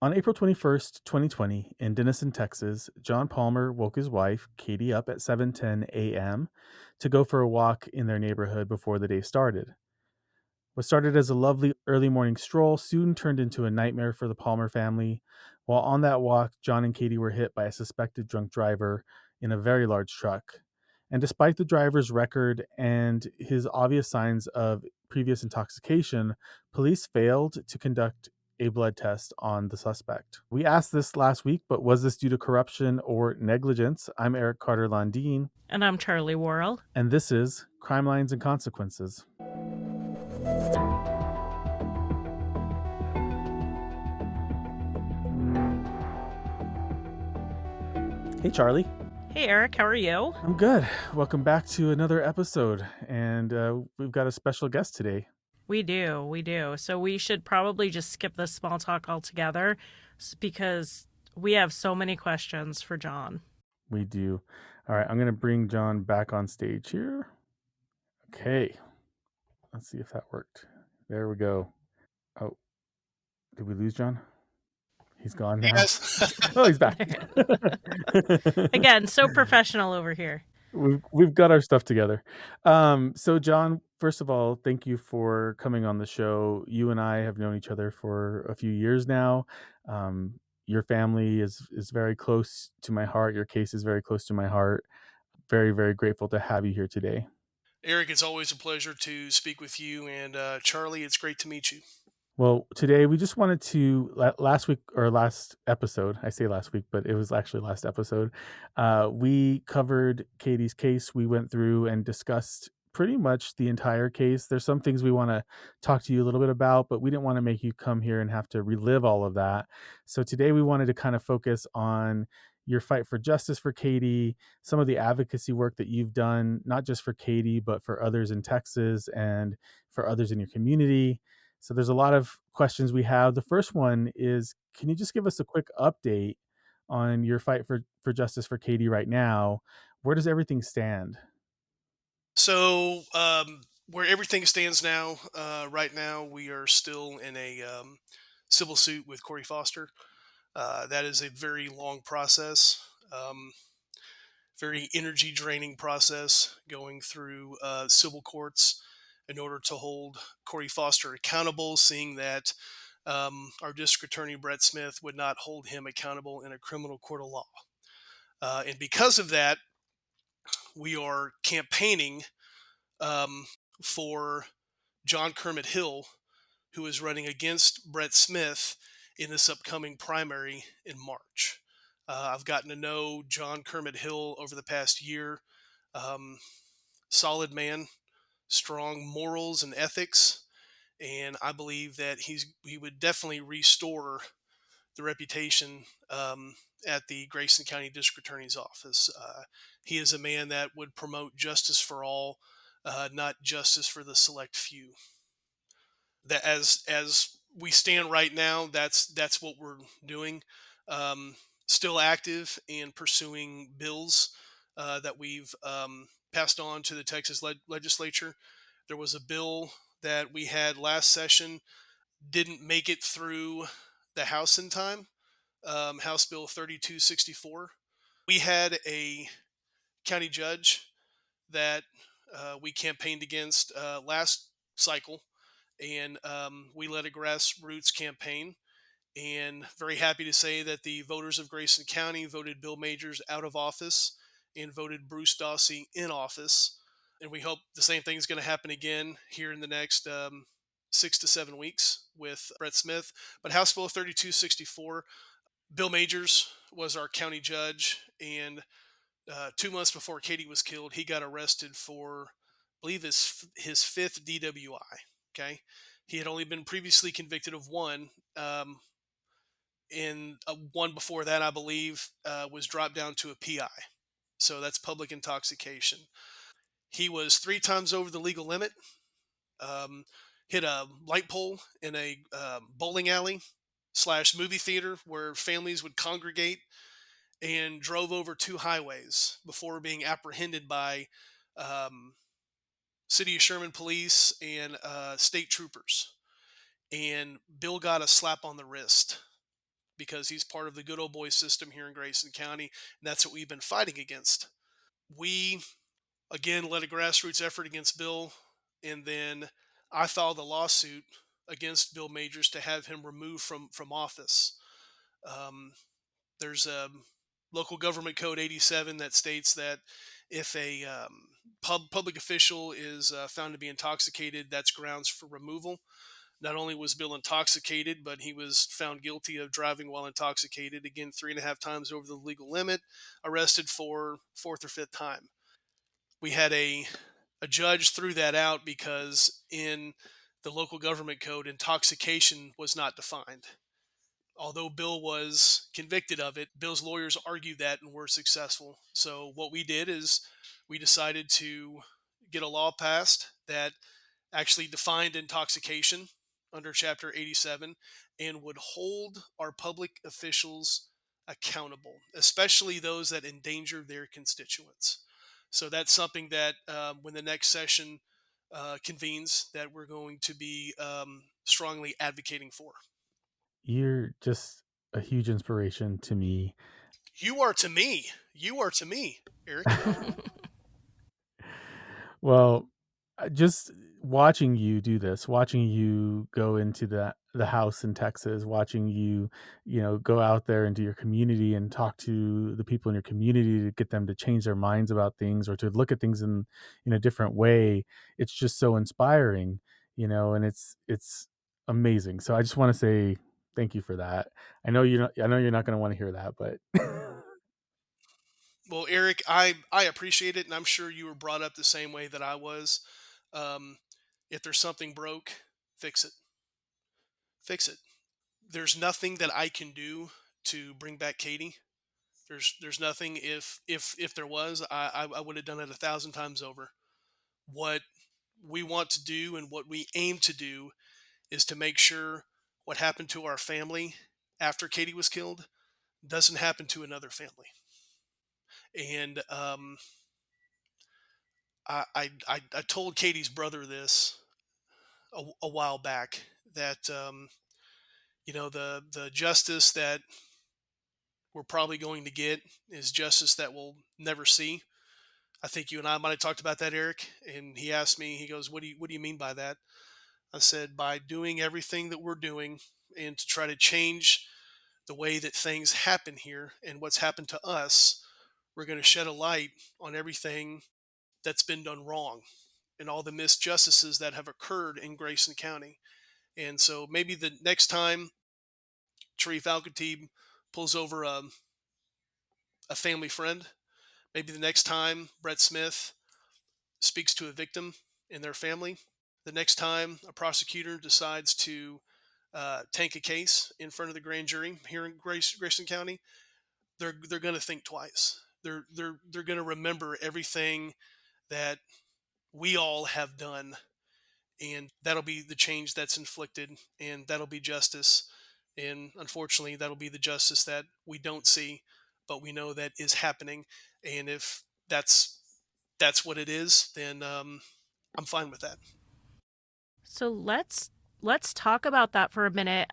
On April 21st, 2020, in Denison, Texas, John Palmer woke his wife, Katie, up at 7:10 a.m. to go for a walk in their neighborhood before the day started. What started as a lovely early morning stroll soon turned into a nightmare for the Palmer family. While on that walk, John and Katie were hit by a suspected drunk driver in a very large truck. And despite the driver's record and his obvious signs of previous intoxication, police failed to conduct a blood test on the suspect. We asked this last week, but was this due to corruption or negligence? I'm Eric Carter Landine, And I'm Charlie Worrell. and this is Crime Lines and Consequences. Hey, Charlie. Hey, Eric, how are you? I'm good. Welcome back to another episode. And we've got a special guest today. We do. So we should probably just skip this small talk altogether because we have so many questions for John. We do. All right, I'm going to bring John back on stage here. Okay. Let's see if that worked. There we go. Oh, did we lose John? He's gone now. Yes. Oh, he's back. Again, so professional over here. We've got our stuff together. So John, first of all, thank you for coming on the show. You and I have known each other for a few years now. Your family is very close to my heart. Your case is very close to my heart. Very, very grateful to have you here today. Eric, it's always a pleasure to speak with you. And Charlie, it's great to meet you. Well, today we just wanted to last week or last episode. I say last week, but it was actually last episode. We covered Katie's case. We went through and discussed pretty much the entire case. There's some things we want to talk to you a little bit about, but we didn't want to make you come here and have to relive all of that. So today we wanted to kind of focus on your fight for justice for Katie, some of the advocacy work that you've done, not just for Katie, but for others in Texas and for others in your community. So there's a lot of questions we have. The first one is, can you just give us a quick update on your fight for justice for Katie right now? Where does everything stand? So, where everything stands now, right now, we are still in a civil suit with Corey Foster. That is a very long process, very energy draining process going through civil courts in order to hold Corey Foster accountable, seeing that our district attorney, Brett Smith, would not hold him accountable in a criminal court of law. And because of that, we are campaigning um, for John Kermit Hill, who is running against Brett Smith in this upcoming primary in March. I've gotten to know John Kermit Hill over the past year. Um, Solid man, strong morals and ethics, and I believe that he would definitely restore the reputation at the Grayson County District Attorney's Office. He is a man that would promote justice for all, not justice for the select few. That as we stand right now, that's what we're doing. Um, Still active in pursuing bills that we've passed on to the Texas legislature. There was a bill that we had last session, didn't make it through the House in time. House Bill 3264. We had a county judge that we campaigned against last cycle, and we led a grassroots campaign. And very happy to say that the voters of Grayson County voted Bill Majors out of office and voted Bruce Dawsey in office. And we hope the same thing is going to happen again here in the next 6 to 7 weeks with Brett Smith. But House Bill 3264, Bill Majors was our county judge, and 2 months before Katie was killed, he got arrested for, I believe, his fifth DWI. Okay, he had only been previously convicted of one. And one before that, I believe, was dropped down to a PI. So that's public intoxication. He was 3 times over the legal limit. Um, Hit a light pole in a bowling alley slash movie theater where families would congregate, and drove over 2 highways before being apprehended by um, City of Sherman police and state troopers. And Bill got a slap on the wrist because he's part of the good old boy system here in Grayson County, and that's what we've been fighting against. We again led a grassroots effort against Bill, and then I filed a lawsuit against Bill Majors to have him removed from office. Um, there's a local government code 87 that states that if a public official is found to be intoxicated, that's grounds for removal. Not only was Bill intoxicated, but he was found guilty of driving while intoxicated, again, 3.5 times over the legal limit, arrested for fourth or fifth time. We had a judge threw that out because in the local government code, intoxication was not defined. Although Bill was convicted of it, Bill's lawyers argued that and were successful. So what we did is we decided to get a law passed that actually defined intoxication under Chapter 87 and would hold our public officials accountable, especially those that endanger their constituents. So that's something that when the next session convenes, that we're going to be strongly advocating for. You're just a huge inspiration to me. You are to me. You are to me, Eric. Well, just watching you do this, watching you go into the house in Texas, watching you, go out there into your community and talk to the people in your community to get them to change their minds about things or to look at things in a different way. It's just so inspiring, and it's amazing. So I just want to say thank you for that. I know you're not going to want to hear that, but Well, Eric, I appreciate it, and I'm sure you were brought up the same way that I was. Um, if there's something broke, fix it. Fix it. There's nothing that I can do to bring back Katie. There's nothing. If there was, I would have done it 1,000 times over. What we want to do and what we aim to do is to make sure what happened to our family after Katie was killed doesn't happen to another family. And I told Katie's brother this a while back that the justice that we're probably going to get is justice that we'll never see. I think you and I might have talked about that, Eric. And he asked me, he goes, "What do you mean by that?" I said, "By doing everything that we're doing and to try to change the way that things happen here and what's happened to us, we're going to shed a light on everything that's been done wrong and all the misjustices that have occurred in Grayson County." And so maybe the next time Sharif Al Khatib pulls over a family friend, maybe the next time Brett Smith speaks to a victim and their family, the next time a prosecutor decides to tank a case in front of the grand jury here in Grayson County, they're going to think twice. They're going to remember everything that we all have done, and that'll be the change that's inflicted, and that'll be justice. And unfortunately, that'll be the justice that we don't see, but we know that is happening. And if that's what it is, then I'm fine with that. So let's talk about that for a minute.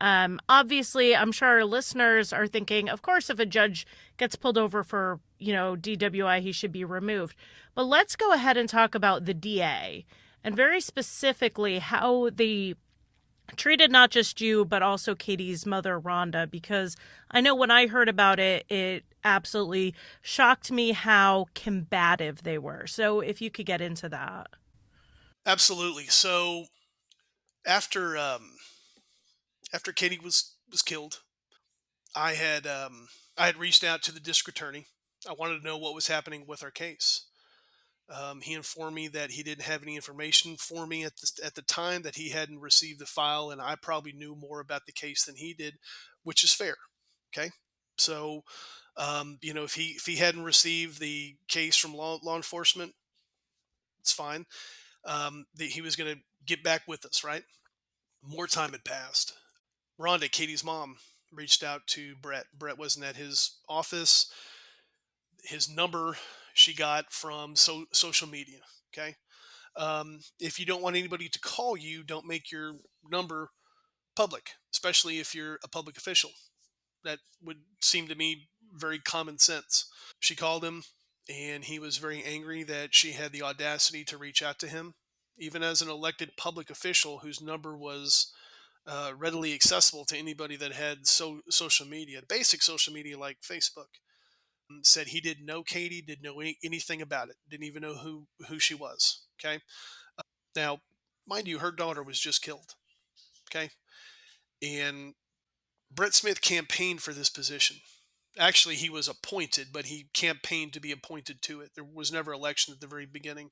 Obviously, I'm sure our listeners are thinking, of course, if a judge gets pulled over for DWI, he should be removed. But let's go ahead and talk about the DA and very specifically how they treated not just you but also Katie's mother, Rhonda, because I know when I heard about it, it absolutely shocked me how combative they were. So if you could get into that. Absolutely. So after after Katie was killed, I had reached out to the district attorney. I wanted to know what was happening with our case. He informed me that he didn't have any information for me at the time, that he hadn't received the file, and I probably knew more about the case than he did, which is fair. Okay, so if he hadn't received the case from law enforcement, it's fine. He was going to get back with us, right? More time had passed. Rhonda, Katie's mom, reached out to Brett. Brett wasn't at his office. His number she got from social media. Okay. If you don't want anybody to call you, don't make your number public, especially if you're a public official. That would seem to me very common sense. She called him, and he was very angry that she had the audacity to reach out to him, even as an elected public official whose number was readily accessible to anybody that had social media, basic social media like Facebook. Said he didn't know Katie, didn't know anything about it, didn't even know who she was. Okay, now mind you, her daughter was just killed. Okay, and Brett Smith campaigned for this position. Actually, he was appointed, but he campaigned to be appointed to it. There was never election at the very beginning,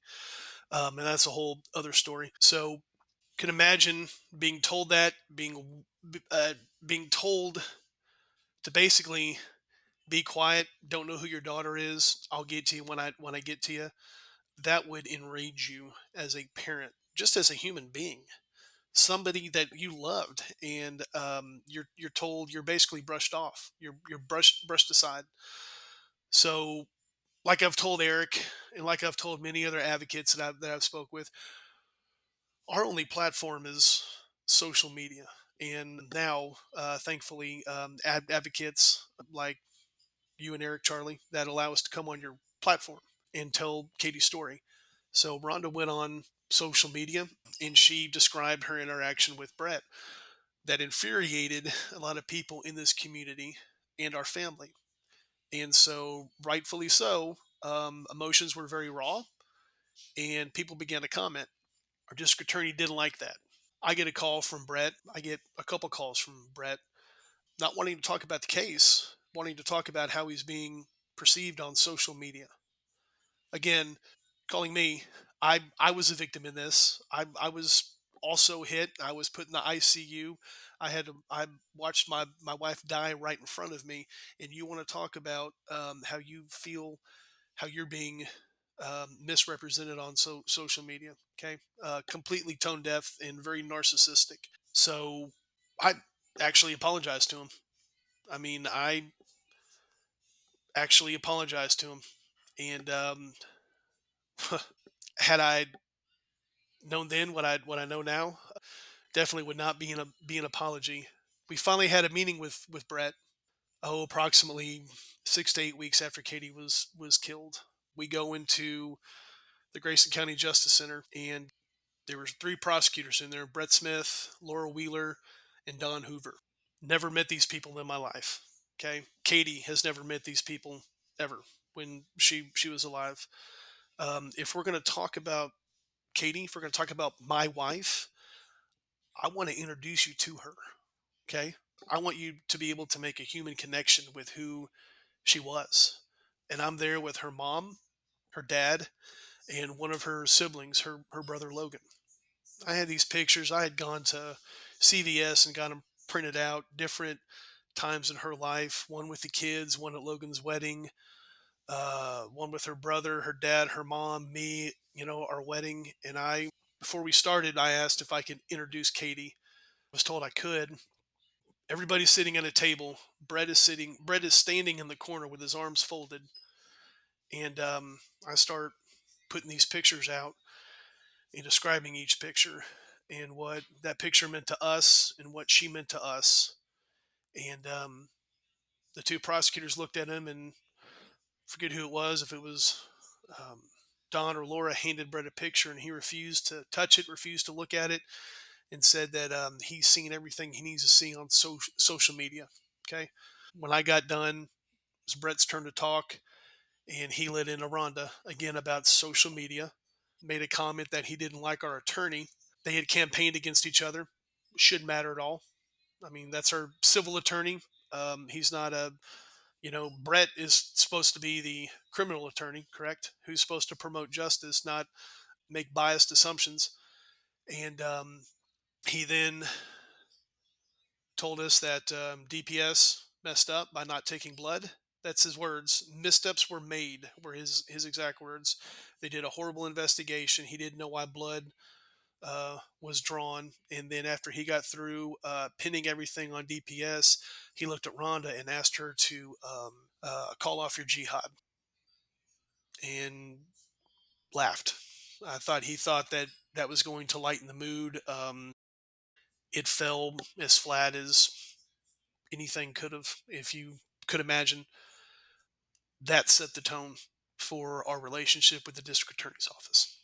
and that's a whole other story. So, can imagine being told that, uh, being told to basically be quiet, don't know who your daughter is. I'll get to you when I get to you. That would enrage you as a parent, just as a human being, somebody that you loved, and you're told, you're basically brushed off. You're brushed aside. So, like I've told Eric, and like I've told many other advocates that I've spoke with, our only platform is social media. And now, thankfully, advocates like you and Eric, Charlie, that allow us to come on your platform and tell Katie's story. So Rhonda went on social media, and she described her interaction with Brett that infuriated a lot of people in this community and our family. And so, rightfully so, emotions were very raw, and people began to comment. Our district attorney didn't like that. I get a call from Brett. I get a couple calls from Brett, not wanting to talk about the case, wanting to talk about how he's being perceived on social media. Again, calling me. I was a victim in this. I was also hit. I was put in the ICU. I watched my wife die right in front of me. And you want to talk about how you feel, how you're being misrepresented on social media? Okay, completely tone deaf and very narcissistic. So I actually apologized to him. I mean, I actually apologized to him, and had I known then what I know now, definitely would not be an apology. We finally had a meeting with Brett. Oh, approximately 6 to 8 weeks after Katie was killed. We go into the Grayson County Justice Center, and there was three prosecutors in there: Brett Smith, Laura Wheeler, and Don Hoover. Never met these people in my life. Okay, Katie has never met these people ever when she was alive. If we're going to talk about Katie, if we're going to talk about my wife, I want to introduce you to her. Okay. I want you to be able to make a human connection with who she was. And I'm there with her mom, her dad, and one of her siblings, her brother Logan. I had these pictures. I had gone to CVS and got them printed out, different times in her life, one with the kids, one at Logan's wedding, one with her brother, her dad, her mom, me, our wedding. And before we started, I asked if I could introduce Katie. I was told I could. Everybody's sitting at a table. Brett is standing in the corner with his arms folded. And I start putting these pictures out and describing each picture and what that picture meant to us and what she meant to us. And the two prosecutors looked at him, and forget who it was, if it was um, Don or Laura, handed Brett a picture, and he refused to touch it, refused to look at it, and said that he's seen everything he needs to see on social media. Okay. When I got done, it was Brett's turn to talk, and he let in a Rhonda again about social media. Made a comment that he didn't like our attorney. They had campaigned against each other. Shouldn't matter at all. I mean, that's our civil attorney. He's not a, Brett is supposed to be the criminal attorney, correct? Who's supposed to promote justice, not make biased assumptions. And he then told us that DPS messed up by not taking blood. That's his words. Missteps were made, were his exact words. They did a horrible investigation. He didn't know why blood was drawn. And then after he got through pinning everything on DPS, he looked at Rhonda and asked her to call off your jihad, and laughed. He thought that that was going to lighten the mood. It fell as flat as anything could have. If you could imagine, that set the tone for our relationship with the district attorney's office.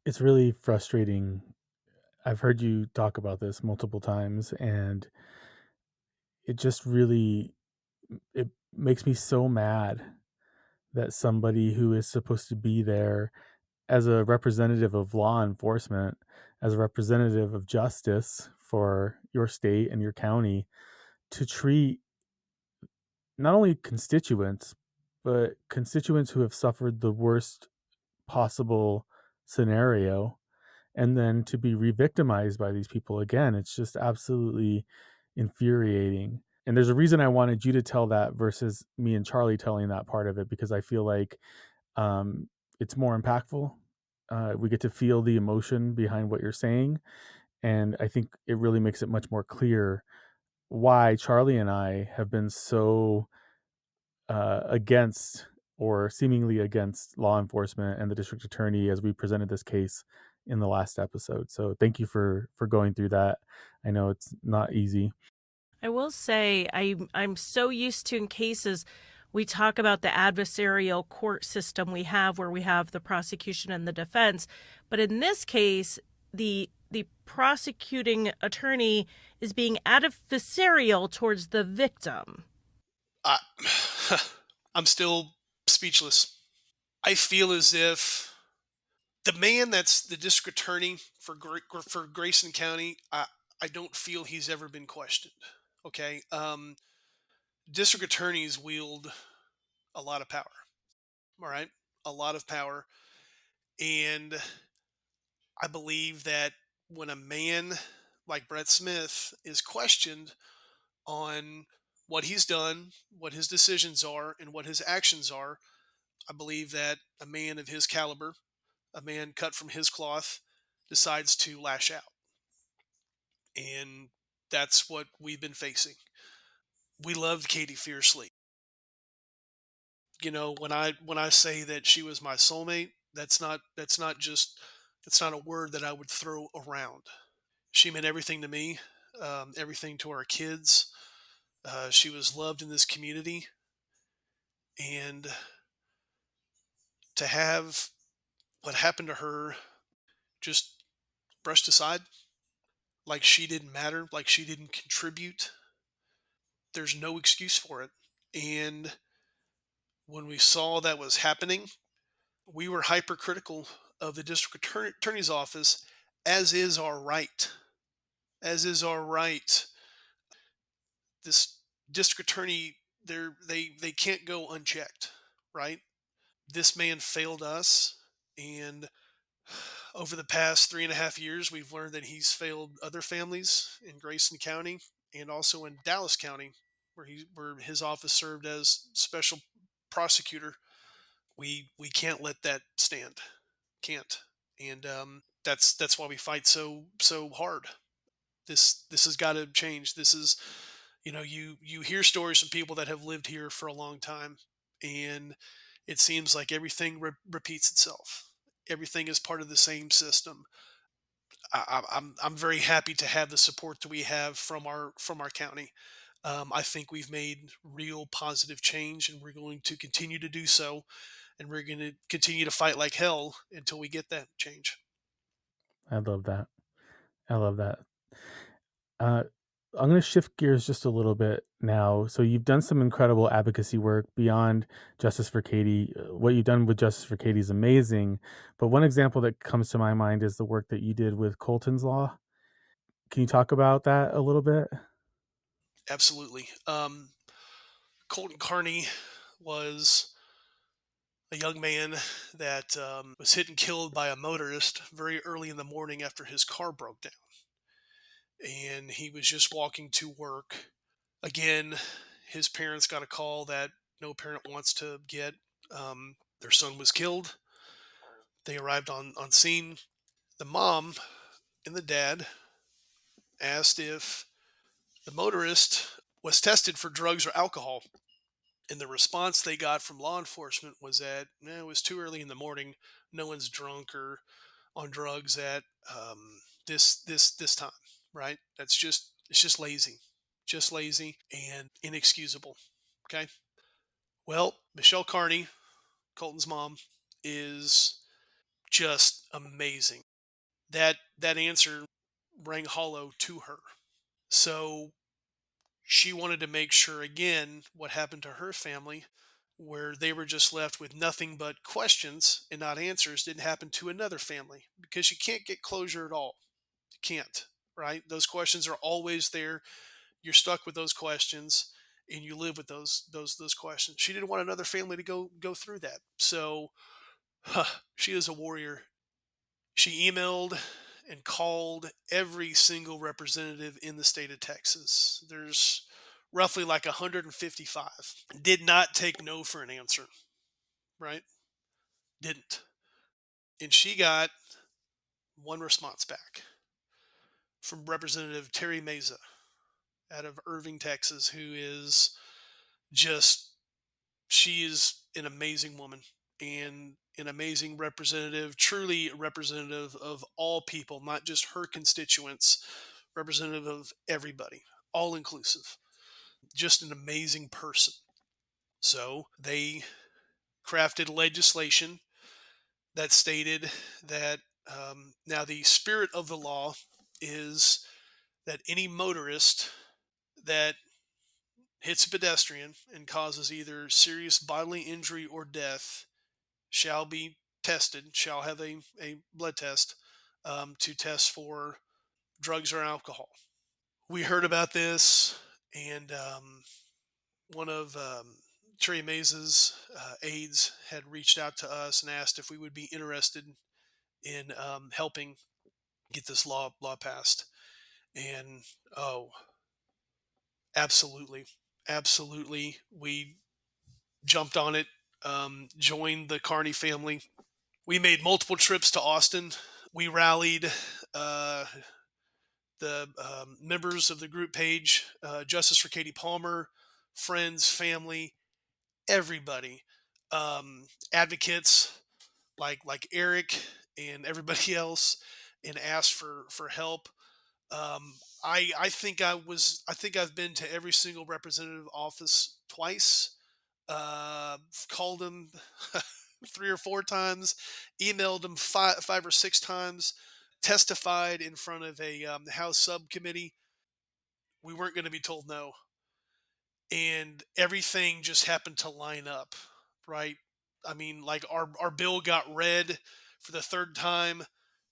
It's really frustrating. I've heard you talk about this multiple times, and it just really it makes me so mad that somebody who is supposed to be there as a representative of law enforcement, as a representative of justice for your state and your county, to treat not only constituents, but constituents who have suffered the worst possible scenario, and then to be re-victimized by these people again. It's just absolutely infuriating. And there's a reason I wanted you to tell that versus me and Charlie telling that part of it, because I feel like um, it's more impactful. We get to feel the emotion behind what you're saying, and I think it really makes it much more clear why Charlie and I have been so against, or seemingly against, law enforcement and the district attorney as we presented this case in the last episode. So thank you for going through that. I know it's not easy. I will say I'm so used to in cases we talk about the adversarial court system we have where we have the prosecution and the defense, but in this case the prosecuting attorney is being adversarial towards the victim. I, I'm still speechless. I feel as if the man that's the district attorney for for Grayson County, I don't feel he's ever been questioned. Okay, district attorneys wield a lot of power. All right, a lot of power, and I believe that when a man like Brett Smith is questioned on what he's done, what his decisions are, and what his actions are, I believe that a man of his caliber, a man cut from his cloth, decides to lash out. And that's what we've been facing. We loved Katie fiercely. You know, when I say that she was my soulmate, that's not a word that I would throw around. She meant everything to me, everything to our kids. She was loved in this community, and to have what happened to her just brushed aside, like she didn't matter, like she didn't contribute, there's no excuse for it. And when we saw that was happening, we were hypercritical of the district attorney's office, as is our right. As is our right. This district attorney, they can't go unchecked, right? This man failed us, and over the past 3.5 years, we've learned that he's failed other families in Grayson County and also in Dallas County, where his office served as special prosecutor. We can't let that stand. Can't. And that's why we fight so hard. This has got to change. This is, you hear stories from people that have lived here for a long time, and it seems like everything repeats itself. Everything is part of the same system. I'm very happy to have the support that we have from our county. I think we've made real positive change, and we're going to continue to do so, and we're going to continue to fight like hell until we get that change. I love that. I love that. Uh, I'm going to shift gears just a little bit now. So you've done some incredible advocacy work beyond Justice for Katie. What you've done with Justice for Katie is amazing. But one example that comes to my mind is the work that you did with Colton's Law. Can you talk about that a little bit? Absolutely. Colton Carney was a young man that was hit and killed by a motorist very early in the morning after his car broke down, and he was just walking to work. Again, his parents got a call that no parent wants to get. Their son was killed. They arrived on scene. The mom and the dad asked if the motorist was tested for drugs or alcohol. And the response they got from law enforcement was that it was too early in the morning. No one's drunk or on drugs at this time, right? It's just lazy. just lazy and inexcusable. Okay. Well, Michelle Carney, Colton's mom, is just amazing. That answer rang hollow to her. So she wanted to make sure again what happened to her family, where they were just left with nothing but questions and not answers, didn't happen to another family, because you can't get closure at all. You can't, right? Those questions are always there. You're stuck with those questions and you live with those questions. She didn't want another family to go through that. So she is a warrior. She emailed and called every single representative in the state of Texas. There's roughly like 155. Did not take no for an answer, right? Didn't. And she got one response back from Representative Terry Meza out of Irving, Texas, who is just, she is an amazing woman and an amazing representative, truly a representative of all people, not just her constituents, representative of everybody, all inclusive, just an amazing person. So they crafted legislation that stated that now the spirit of the law is that any motorist that hits a pedestrian and causes either serious bodily injury or death shall be tested, shall have a blood test to test for drugs or alcohol. We heard about this, and one of Trey Mays's aides had reached out to us and asked if we would be interested in helping get this law passed. And oh, absolutely, absolutely, we jumped on it, joined the Carney family. We made multiple trips to Austin. We rallied uh, the members of the group page, Justice for Katie Palmer, friends, family, everybody, advocates like Eric and everybody else, and asked for help. I think I think I've been to every single representative office twice. Called them 3 or 4 times, emailed them five or six times, testified in front of a House subcommittee. We weren't going to be told no, and everything just happened to line up, right? I mean, like our bill got read for the third time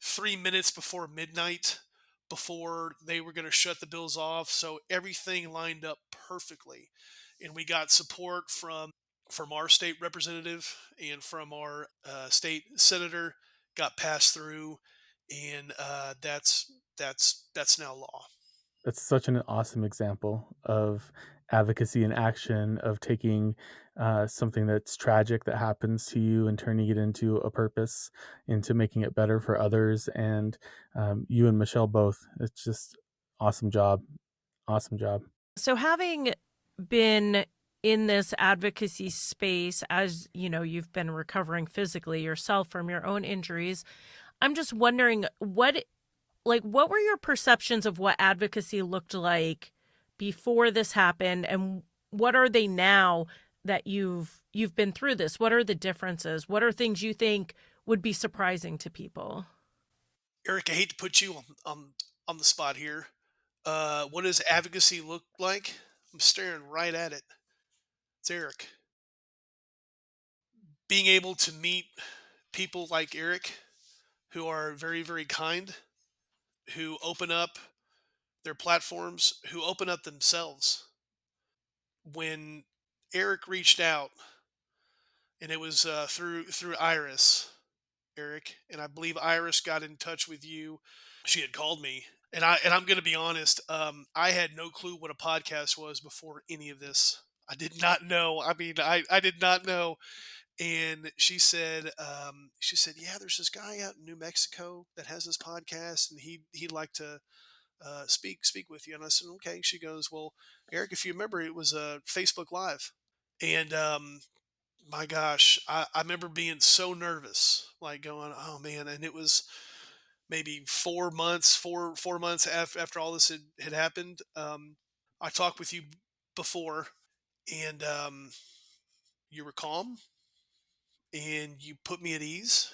3 minutes before midnight, before they were going to shut the bills off. So everything lined up perfectly, and we got support from our state representative and from our state senator. Got passed through, and that's now law. That's such an awesome example of advocacy in action, of taking something that's tragic that happens to you and turning it into a purpose, into making it better for others. And you and Michelle both, it's just awesome job. Awesome job. So having been in this advocacy space, as you know, you've been recovering physically yourself from your own injuries, I'm just wondering what were your perceptions of what advocacy looked like before this happened, and what are they now that you've been through this? What are the differences? What are things you think would be surprising to people? Eric, I hate to put you on the spot here. What does advocacy look like? I'm staring right at it. It's Eric. Being able to meet people like Eric, who are very, very kind, who open up their platforms, who open up themselves. When Eric reached out, and it was through Iris, Eric, and I believe Iris got in touch with you. She had called me, and I'm going to be honest. I had no clue what a podcast was before any of this. I did not know. I mean, I did not know. And she said, yeah, there's this guy out in New Mexico that has this podcast, and he'd like to speak with you. And I said, okay. She goes, well, Eric, if you remember, it was a Facebook Live, and my gosh, I remember being so nervous, like going, oh man. And it was maybe 4 months, 4 months after all this had happened. I talked with you before, and you were calm, and you put me at ease,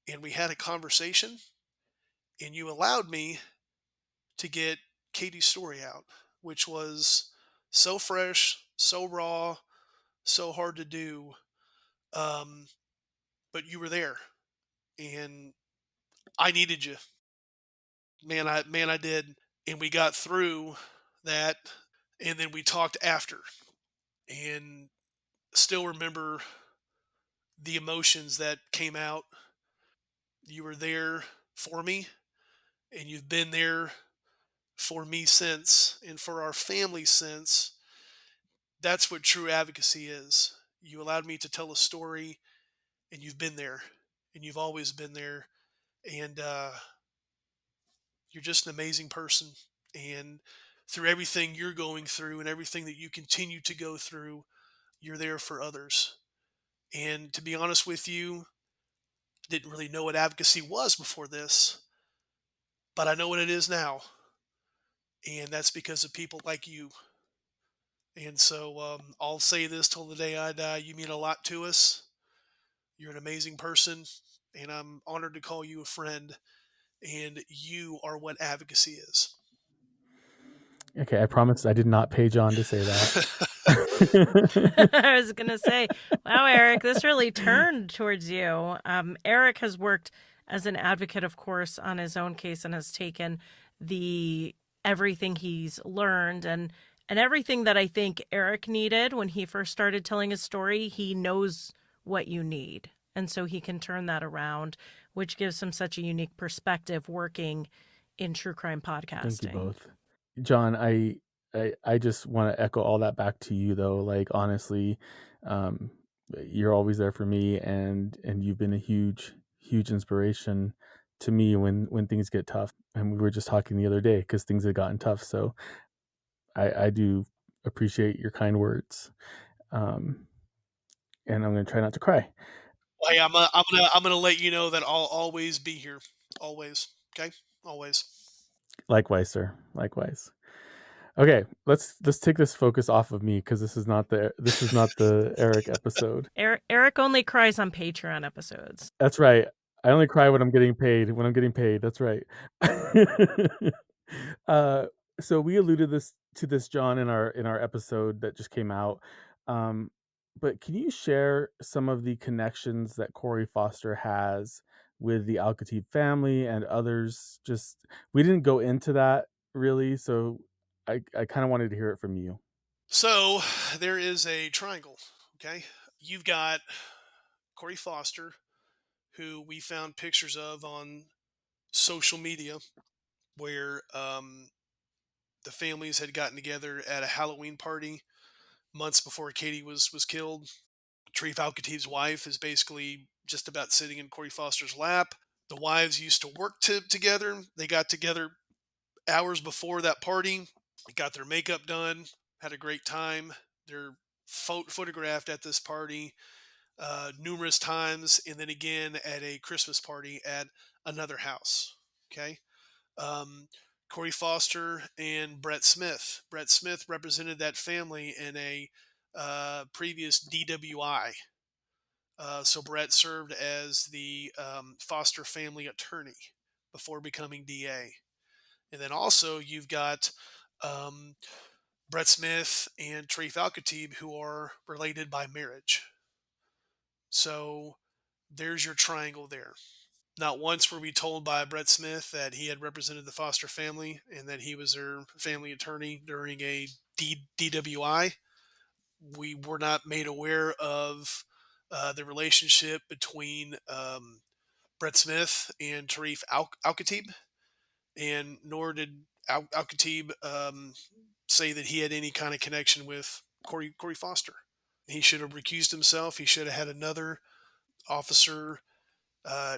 and we had a conversation, and you allowed me to get Katie's story out, which was so fresh, so raw, so hard to do. Um, but you were there, and I needed you, man. I did, and we got through that, and then we talked after, and still remember the emotions that came out. You were there for me, and you've been there for me since, and for our family since. That's what true advocacy is. You allowed me to tell a story, and you've been there, and you've always been there, and you're just an amazing person. And through everything you're going through and everything that you continue to go through, you're there for others. And to be honest with you, didn't really know what advocacy was before this, but I know what it is now. And that's because of people like you. And so I'll say this till the day I die. You mean a lot to us. You're an amazing person, and I'm honored to call you a friend. And you are what advocacy is. Okay, I promise I did not pay John to say that. I was going to say, wow, Eric, this really turned towards you. Eric has worked as an advocate, of course, on his own case and has taken the everything he's learned and everything that I think Eric needed when he first started telling his story. He knows what you need. And so he can turn that around, which gives him such a unique perspective working in true crime Thank you podcasting. both. John, I just want to echo all that back to you though. Like honestly, um, you're always there for me, and you've been a huge inspiration to me when things get tough. And we were just talking the other day because things had gotten tough. So I do appreciate your kind words, um, and I'm gonna try not to cry. Hey, I'm gonna let you know that I'll always be here. Always. Okay? Always. Likewise, sir. Likewise. Okay, let's take this focus off of me because this is not the Eric episode. Eric only cries on Patreon episodes. That's right. I only cry when I'm getting paid. When I'm getting paid. That's right. uh, so we alluded to this, John, in our episode that just came out. Um, but can you share some of the connections that Corey Foster has with the Al Khatib family and others? Just we didn't go into that really, so I kind of wanted to hear it from you. So there is a triangle. Okay? You've got Corey Foster, who we found pictures of on social media, where the families had gotten together at a Halloween party months before Katie was killed. Sharif Al Khatib's wife is basically just about sitting in Corey Foster's lap. The wives used to work together. They got together hours before that party, got their makeup done, had a great time. They're photographed at this party numerous times, and then again at a Christmas party at another house. Okay. Um, Corey Foster and Brett Smith. Brett Smith represented that family in a previous DWI. So Brett served as the Foster family attorney before becoming DA. And then also you've got um, Brett Smith and Sharif Al Khatib, who are related by marriage. So there's your triangle there. Not once were we told by Brett Smith that he had represented the Foster family and that he was their family attorney during a DWI. We were not made aware of the relationship between Brett Smith and Tarif Al Khatib, and nor did Al Khatib say that he had any kind of connection with Corey Foster. He should have recused himself. He should have had another officer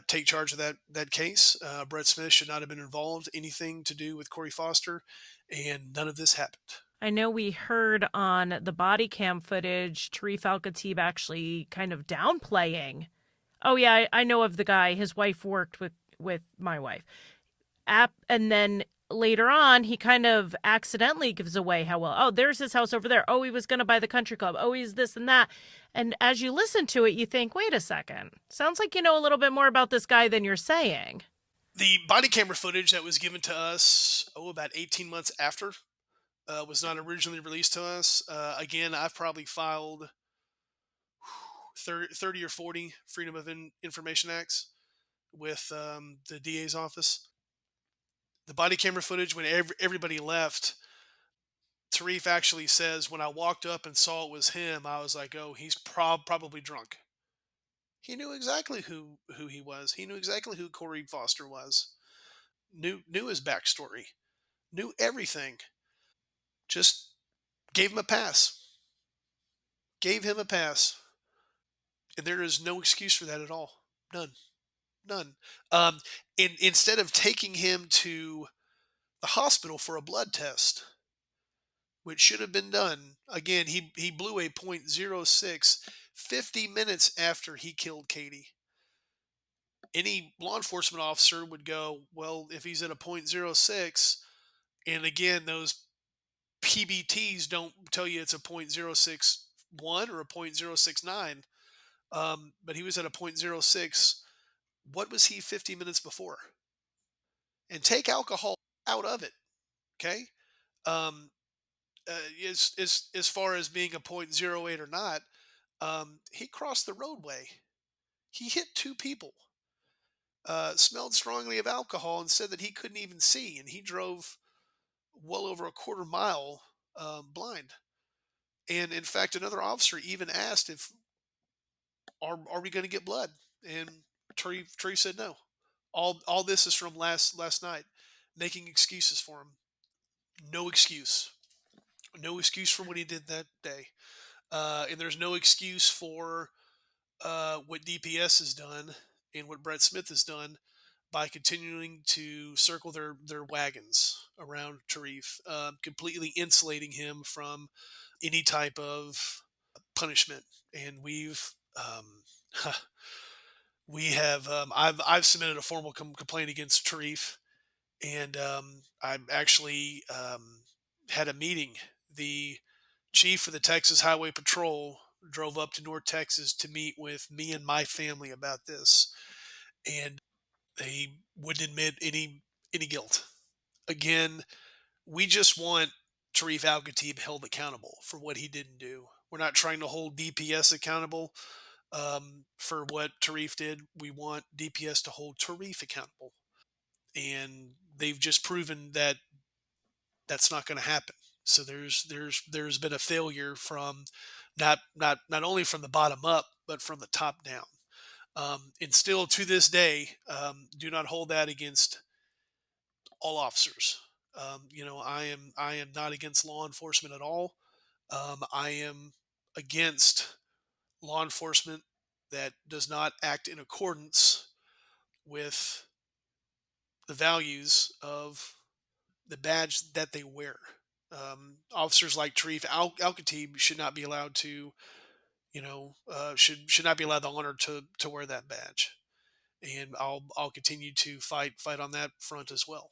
take charge of that case. Brett Smith should not have been involved anything to do with Corey Foster, and none of this happened. I know we heard on the body cam footage, Tarif Al Khatib actually kind of downplaying. Oh yeah, I know of the guy. His wife worked with my wife. And then later on, he kind of accidentally gives away how well, oh, there's his house over there. Oh, he was going to buy the country club. Oh, he's this and that. And as you listen to it, you think, wait a second. Sounds like you know a little bit more about this guy than you're saying. The body camera footage that was given to us, about 18 months after, was not originally released to us. Again, I've probably filed 30 or 40 Freedom of Information Acts with the DA's office. The body camera footage, when everybody left, Tarif actually says, when I walked up and saw it was him, I was like, oh, he's probably drunk. He knew exactly who he was. He knew exactly who Corey Foster was. Knew his backstory. Knew everything. Just gave him a pass. Gave him a pass. And there is no excuse for that at all. None. None. Instead of taking him to the hospital for a blood test, which should have been done, again, he blew a .06 50 minutes after he killed Katie. Any law enforcement officer would go, well, if he's at a .06, and again, those PBTs don't tell you it's a .061 or a .069, but he was at a .06. What was he 50 minutes before? And take alcohol out of it, okay? Um, as far as being a .08 or not, he crossed the roadway. He hit two people. Smelled strongly of alcohol and said that he couldn't even see, and he drove well over a quarter mile blind. And in fact, another officer even asked if are we going to get blood, and Tree said no. All this is from last night, making excuses for him. No excuse. No excuse for what he did that day. And there's no excuse for what DPS has done and what Brett Smith has done by continuing to circle their wagons around Tarif, completely insulating him from any type of punishment. And we have I've submitted a formal complaint against Tarif, and I actually had a meeting. The chief of the Texas Highway Patrol drove up to North Texas to meet with me and my family about this, and they wouldn't admit any guilt. Again, we just want Tarif Al Khatib held accountable for what he didn't do. We're not trying to hold DPS accountable for what Tarif did. We want DPS to hold Tarif accountable, and they've just proven that that's not going to happen. So there's been a failure from not only from the bottom up, but from the top down. And still to this day, do not hold that against all officers. I am not against law enforcement at all. I am against law enforcement that does not act in accordance with the values of the badge that they wear. Officers like Tarif Al Khatib should not be allowed to, should not be allowed the honor to wear that badge. And I'll continue to fight on that front as well.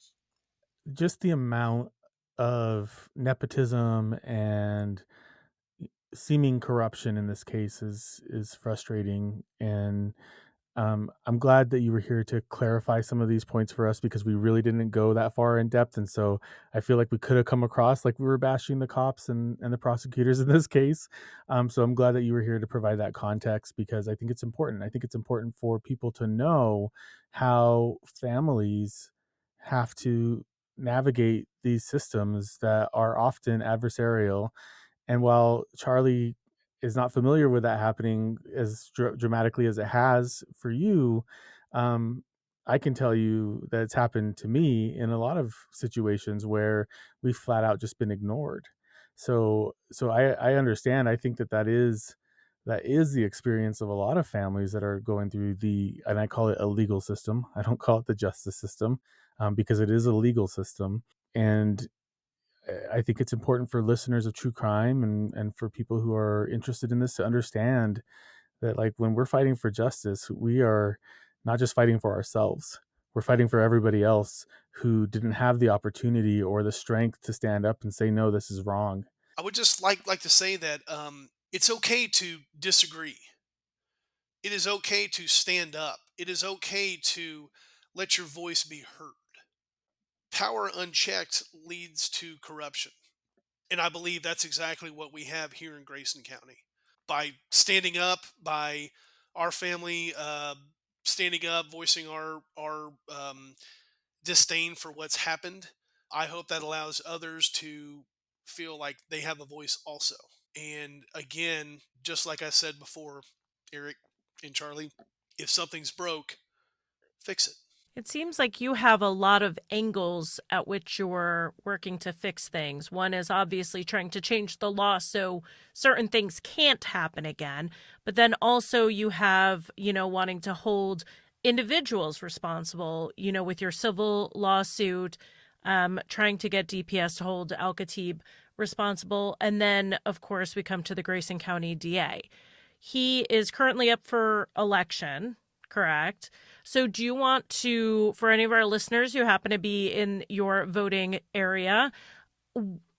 Just the amount of nepotism and seeming corruption in this case is frustrating, and I'm glad that you were here to clarify some of these points for us because we really didn't go that far in depth, and so I feel like we could have come across like we were bashing the cops and the prosecutors in this case. So I'm glad that you were here to provide that context because I think it's important. I think it's important for people to know how families have to navigate these systems that are often adversarial, and while Charlie is not familiar with that happening as dramatically as it has for you, um, I can tell you that it's happened to me in a lot of situations where we've flat out just been ignored. So I understand. I think that is the experience of a lot of families that are going through and I call it a legal system. I don't call it the justice system, because it is a legal system. And I think it's important for listeners of true crime and for people who are interested in this to understand that, like, when we're fighting for justice, we are not just fighting for ourselves. We're fighting for everybody else who didn't have the opportunity or the strength to stand up and say, no, this is wrong. I would just like to say that it's okay to disagree. It is okay to stand up. It is okay to let your voice be heard. Power unchecked leads to corruption. And I believe that's exactly what we have here in Grayson County. By standing up, by our family standing up, voicing our disdain for what's happened, I hope that allows others to feel like they have a voice also. And again, just like I said before, Eric and Charlie, if something's broke, fix it. It seems like you have a lot of angles at which you're working to fix things. One is obviously trying to change the law so certain things can't happen again. But then also you have, wanting to hold individuals responsible, with your civil lawsuit, trying to get DPS to hold Al Khatib responsible. And then, of course, we come to the Grayson County DA. He is currently up for election, correct? So, do you want to, for any of our listeners who happen to be in your voting area,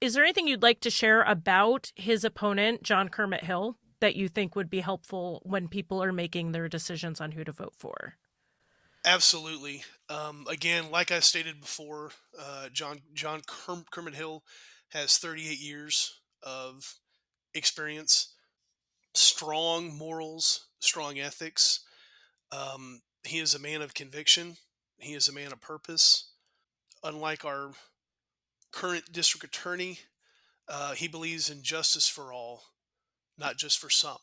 is there anything you'd like to share about his opponent, John Kermit Hill, that you think would be helpful when people are making their decisions on who to vote for? Absolutely. Again, like I stated before, Kermit Hill has 38 years of experience, strong morals, strong ethics. He is a man of conviction. He is a man of purpose. Unlike our current district attorney, he believes in justice for all, not just for some.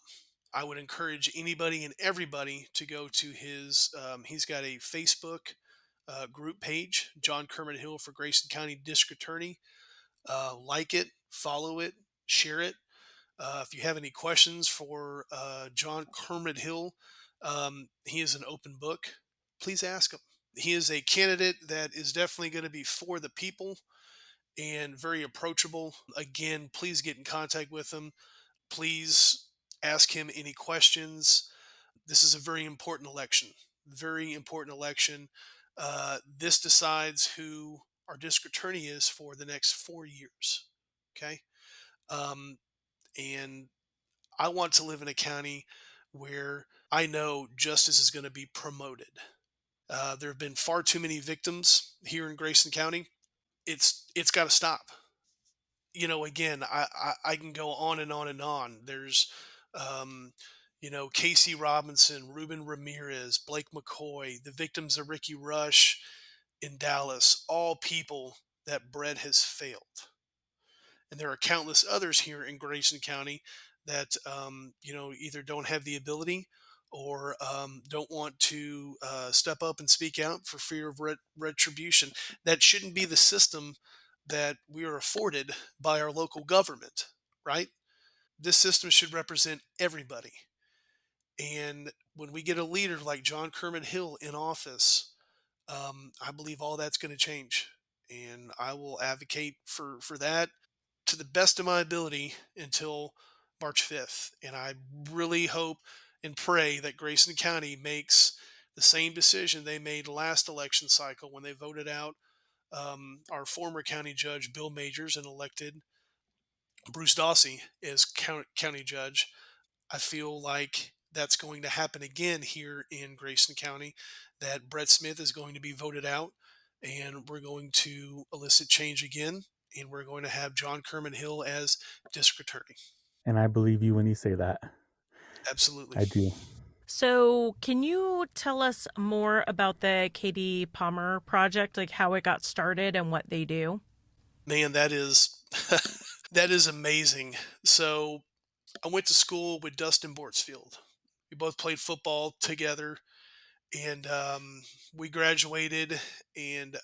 I would encourage anybody and everybody to go to his. He's got a Facebook group page, John Kermit Hill for Grayson County District Attorney. Like it, follow it, share it. If you have any questions for John Kermit Hill, he is an open book. Please ask him. He is a candidate that is definitely going to be for the people and very approachable. Again, please get in contact with him. Please ask him any questions. This is a very important election. Very important election. This decides who our district attorney is for the next 4 years. Okay. Um, and I want to live in a county where I know justice is going to be promoted. There have been far too many victims here in Grayson County. It's got to stop. Again, I can go on and on and on. There's, um, Casey Robinson, Ruben Ramirez, Blake McCoy, the victims of Ricky Rush in Dallas, all people that bread has failed. And there are countless others here in Grayson County that, either don't have the ability or don't want to step up and speak out for fear of retribution. That shouldn't be the system that we are afforded by our local government, right? This system should represent everybody. And when we get a leader like John Kermit Hill in office, I believe all that's going to change. And I will advocate for that to the best of my ability until March 5th. And I really hope and pray that Grayson County makes the same decision they made last election cycle when they voted out our former county judge, Bill Majors, and elected Bruce Dawsey as county judge. I feel like that's going to happen again here in Grayson County, that Brett Smith is going to be voted out, and we're going to elicit change again, and we're going to have John Kermit Hill as district attorney. And I believe you when you say that. Absolutely. I do. So, can you tell us more about the Katie Palmer project, like how it got started and what they do? Man, that is that is amazing. So I went to school with Dustin Bortsfield. We both played football together, and we graduated, and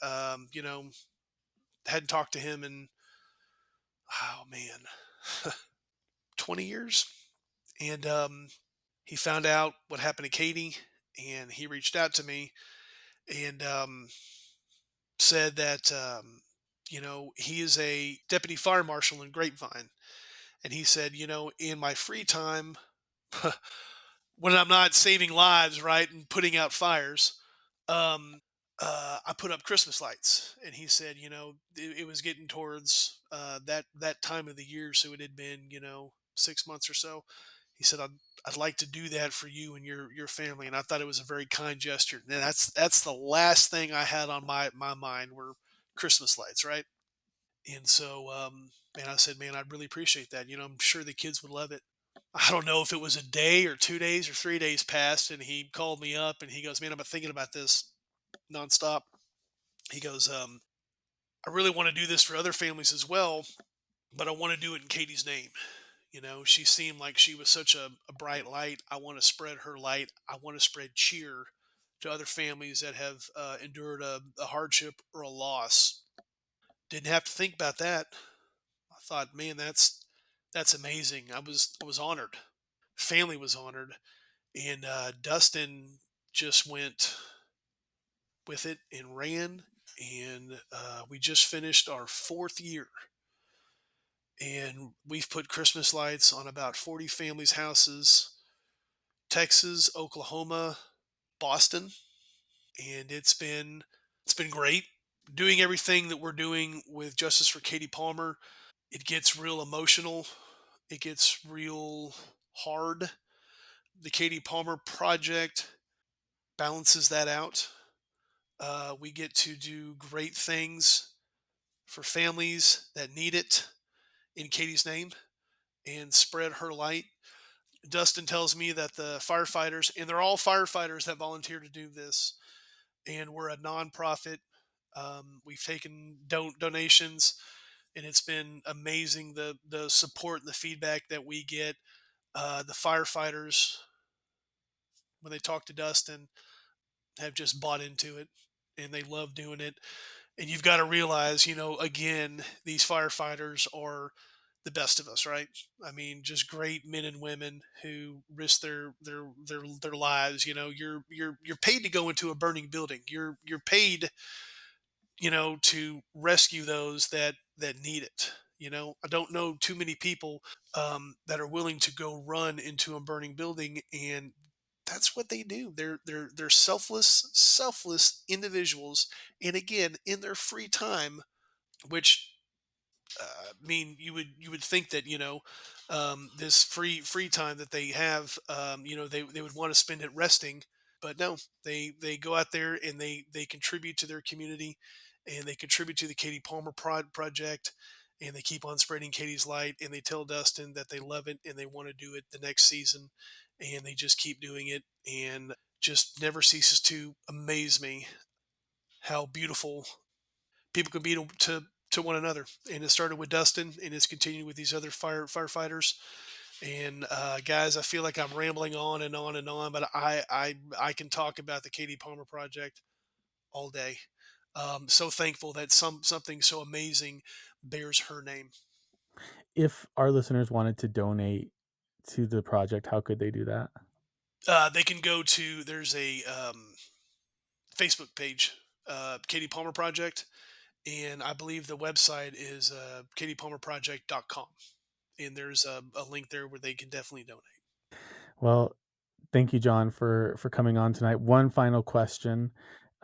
hadn't talked to him in, oh man, 20 years. And he found out what happened to Katie, and he reached out to me and said that he is a deputy fire marshal in Grapevine, and he said, in my free time, when I'm not saving lives, right, and putting out fires, I put up Christmas lights, and he said, it was getting towards that time of the year, so it had been 6 months or so. He said, I'd like to do that for you and your family, and I thought it was a very kind gesture. And that's the last thing I had on my mind were Christmas lights, right? And so, man, I said, man, I'd really appreciate that. I'm sure the kids would love it. I don't know if it was a day or 2 days or 3 days passed, and he called me up and he goes, man, I've been thinking about this nonstop. He goes, I really want to do this for other families as well, but I want to do it in Katie's name. She seemed like she was such a bright light. I want to spread her light. I want to spread cheer to other families that have endured a hardship or a loss. Didn't have to think about that. I thought, man, that's amazing. I was honored. Family was honored, and Dustin just went with it and ran. And we just finished our 4th year, and we've put Christmas lights on about 40 families' houses, Texas, Oklahoma, Boston, and it's been great doing everything that we're doing with Justice for Katie Palmer. It gets real emotional. It gets real hard. The Katie Palmer project balances that out. We get to do great things for families that need it in Katie's name and spread her light. Dustin tells me that the firefighters, and they're all firefighters that volunteer to do this, and we're a nonprofit. We've taken donations, and it's been amazing the support and the feedback that we get. The firefighters, when they talk to Dustin, have just bought into it, and they love doing it. And you've got to realize, again, these firefighters are the best of us, right? I mean, just great men and women who risk their lives. You're paid to go into a burning building. You're paid, to rescue those that need it. I don't know too many people that are willing to go run into a burning building, and that's what they do. They're selfless individuals, and again, in their free time, which I mean, you would think that this free time that they have, they would want to spend it resting, but no, they go out there and they contribute to their community, and they contribute to the Katie Palmer project, and they keep on spreading Katie's light, and they tell Dustin that they love it and they want to do it the next season, and they just keep doing it, and just never ceases to amaze me how beautiful people can be to one another. And it started with Dustin, and it's continued with these other firefighters. And guys, I feel like I'm rambling on and on and on, but I can talk about the Katie Palmer project all day. So thankful that something so amazing bears her name. If our listeners wanted to donate to the project, how could they do that? They can go to there's a Facebook page, Katie Palmer Project, and I believe the website is katiepalmerproject.com. And there's a link there where they can definitely donate. Well, thank you, John, for coming on tonight. One final question: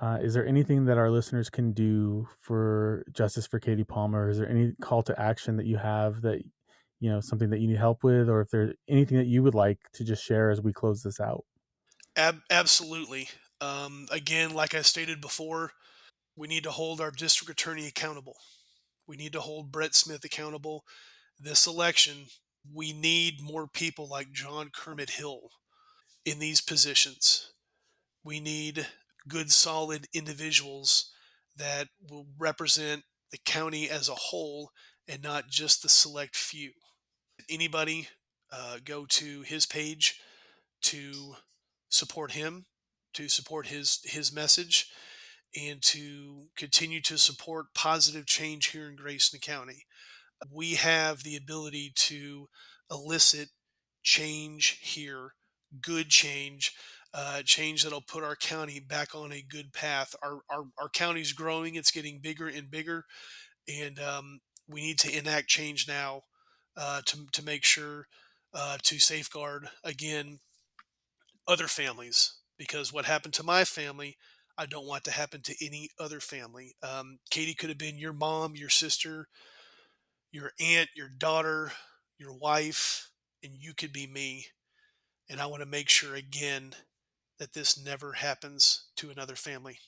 is there anything that our listeners can do for Justice for Katie Palmer? Is there any call to action that you have that something that you need help with, or if there's anything that you would like to just share as we close this out? Absolutely. Again, like I stated before, we need to hold our district attorney accountable. We need to hold Brett Smith accountable. This election, we need more people like John Kermit Hill in these positions. We need good, solid individuals that will represent the county as a whole and not just the select few. Anybody go to his page to support him, to support his message, and to continue to support positive change here in Grayson County. We have the ability to elicit change here, good change, change that'll put our county back on a good path. Our county's growing, it's getting bigger and bigger, and we need to enact change now to make sure to safeguard again other families, because what happened to my family, I don't want to happen to any other family. Katie could have been your mom, your sister, your aunt, your daughter, your wife, and you could be me. And I want to make sure again that this never happens to another family,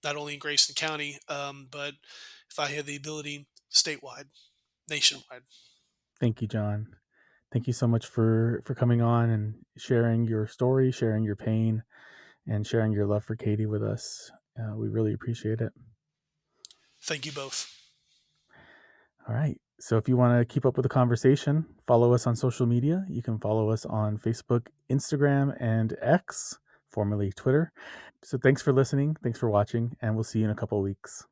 not only in Grayson County, but if I had the ability, statewide, nationwide. Thank you, John. Thank you so much for coming on and sharing your story, sharing your pain, and sharing your love for Katie with us. We really appreciate it. Thank you both. All right. So if you want to keep up with the conversation, follow us on social media. You can follow us on Facebook, Instagram, and X, formerly Twitter. So thanks for listening. Thanks for watching, and we'll see you in a couple of weeks.